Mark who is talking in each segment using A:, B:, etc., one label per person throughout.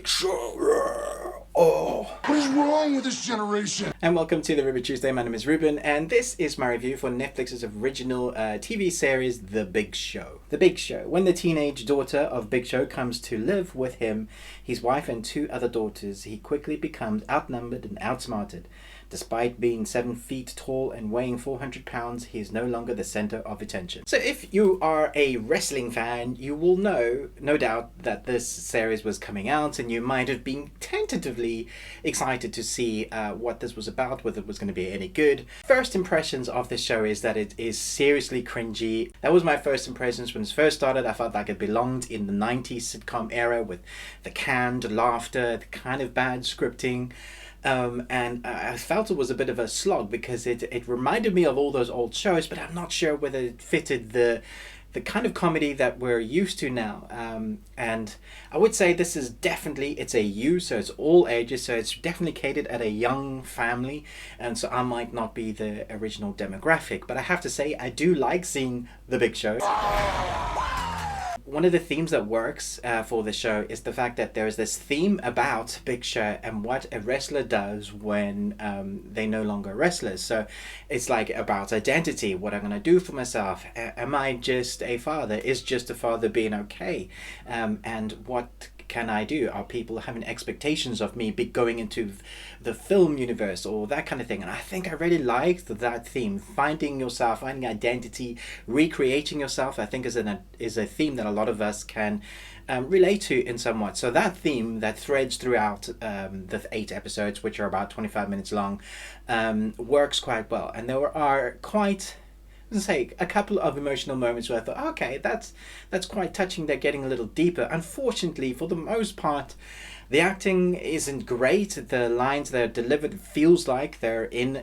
A: Show. Oh.
B: What is wrong with this generation?
A: And welcome to the Ruby Tuesday. My name is Ruben, and this is my review for Netflix's original TV series, The Big Show. The Big Show. When the teenage daughter of Big Show comes to live with him, his wife and two other daughters, he quickly becomes outnumbered and outsmarted. Despite being 7 feet tall and weighing 400 pounds, he is no longer the center of attention. So if you are a wrestling fan, you will know, no doubt, that this series was coming out, and you might have been tentatively excited to see what this was about, whether it was going to be any good. First impressions of this show is that it is seriously cringy. That was my first impressions when it first started. I felt like it belonged in the 90s sitcom era with the canned laughter, the kind of bad scripting. And I felt it was a bit of a slog because it reminded me of all those old shows, but I'm not sure whether it fitted the kind of comedy that we're used to now. And I would say this is definitely, it's a U, so it's all ages, so it's definitely catered at a young family, and so I might not be the original demographic, but I have to say I do like seeing The Big Show. One of the themes that works for the show is the fact that there's this theme about Big Show and what a wrestler does when they no longer wrestlers. So it's like about identity, what I'm going to do for myself. Am I just a father? Is just a father being okay? And what can I do? Are people having expectations of me going into the film universe or that kind of thing? And I think I really liked that theme, finding yourself, finding identity, recreating yourself. I think is a theme that a lot of us can relate to in somewhat. So that theme that threads throughout the 8 episodes, which are about 25 minutes long, works quite well. And there are quite, say, a couple of emotional moments where I thought, okay, that's quite touching. They're getting a little deeper. Unfortunately, for the most part, the acting isn't great. The lines that are delivered feels like they're in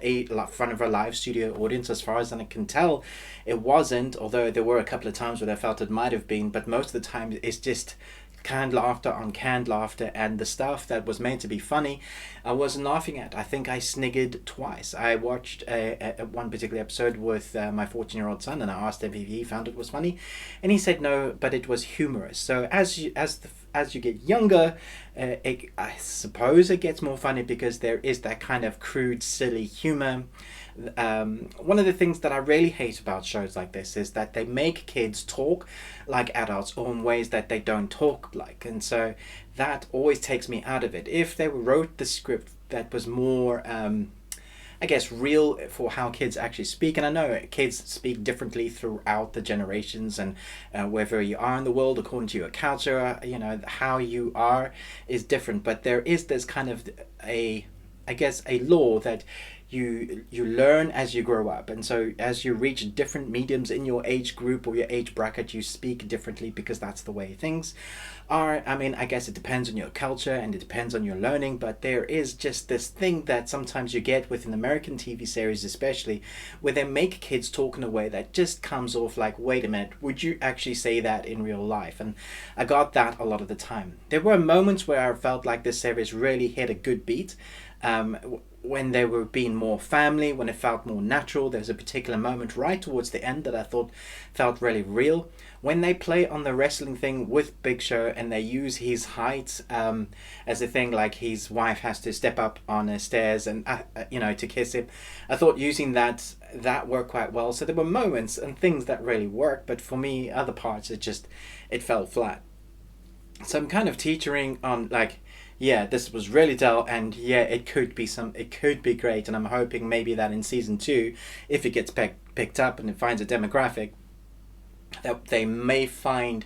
A: front of a live studio audience. As far as I can tell, it wasn't, although there were a couple of times where I felt it might have been, but most of the time it's just canned laughter on canned laughter, and the stuff that was meant to be funny I wasn't laughing at. I think I sniggered twice. I watched one particular episode with my 14-year-old son, and I asked him if he found it was funny, and he said no, but it was humorous. So as you get younger, I suppose it gets more funny because there is that kind of crude, silly humor. One of the things that I really hate about shows like this is that they make kids talk like adults or in ways that they don't talk like, and so that always takes me out of it. If they wrote the script that was more I guess real for how kids actually speak, and I know kids speak differently throughout the generations, and wherever you are in the world according to your culture, how you are is different, but there is this kind of a law that you learn as you grow up, and so as you reach different mediums in your age group or your age bracket, you speak differently because that's the way things are. I mean, I guess it depends on your culture and it depends on your learning, but there is just this thing that sometimes you get with an American TV series especially, where they make kids talk in a way that just comes off like, wait a minute, would you actually say that in real life? And I got that a lot of the time. There were moments where I felt like this series really hit a good beat, when they were being more family, when it felt more natural. There's a particular moment right towards the end that I thought felt really real. When they play on the wrestling thing with Big Show and they use his height as a thing, like his wife has to step up on the stairs and to kiss him, I thought using that worked quite well. So there were moments and things that really worked, but for me, other parts it fell flat. So I'm kind of teetering on like, yeah, this was really dull, and yeah, it could be great, and I'm hoping maybe that in season 2, if it gets picked up and it finds a demographic, that they may find,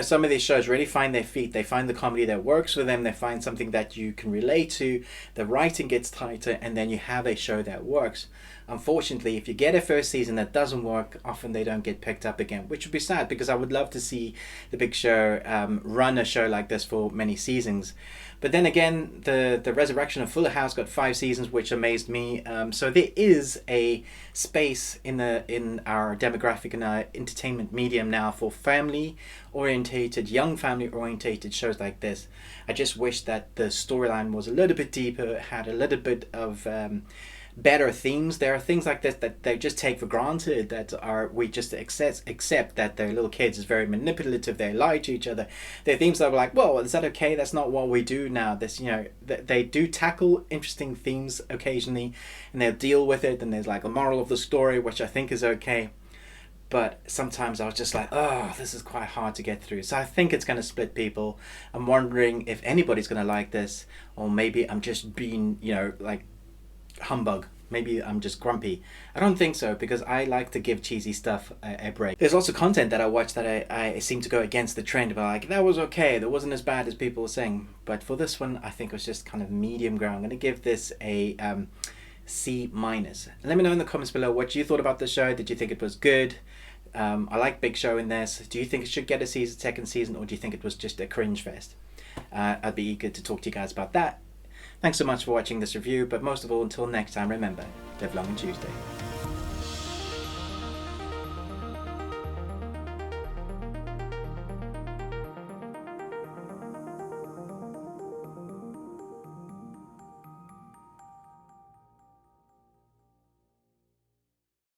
A: some of these shows really find their feet. They find the comedy that works for them. They find something that you can relate to. The writing gets tighter, and then you have a show that works. Unfortunately, if you get a first season that doesn't work, often they don't get picked up again, which would be sad because I would love to see The Big Show run a show like this for many seasons. But then again, the resurrection of Fuller House got 5 seasons, which amazed me. So there is a space in our demographic and our entertainment medium now for young family-orientated shows like this. I just wish that the storyline was a little bit deeper, had a little bit of better themes. There are things like this that they just take for granted, we just accept that they're little kids is very manipulative, they lie to each other. There are themes that are like, well, is that okay? That's not what we do now. This, they do tackle interesting themes occasionally, and they'll deal with it, and there's like a moral of the story, which I think is okay. But sometimes I was just like, oh, this is quite hard to get through. So I think it's going to split people. I'm wondering if anybody's going to like this, or maybe I'm just being, like humbug. Maybe I'm just grumpy. I don't think so, because I like to give cheesy stuff a break. There's also content that I watch that I seem to go against the trend of like, that was okay, that wasn't as bad as people were saying. But for this one, I think it was just kind of medium ground. I'm going to give this a C-. And let me know in the comments below what you thought about the show. Did you think it was good? I like Big Show in this. Do you think it should get a second season, or do you think it was just a cringe fest? I'd be eager to talk to you guys about that. Thanks so much for watching this review, but most of all, until next time, remember, live long and Tuesday.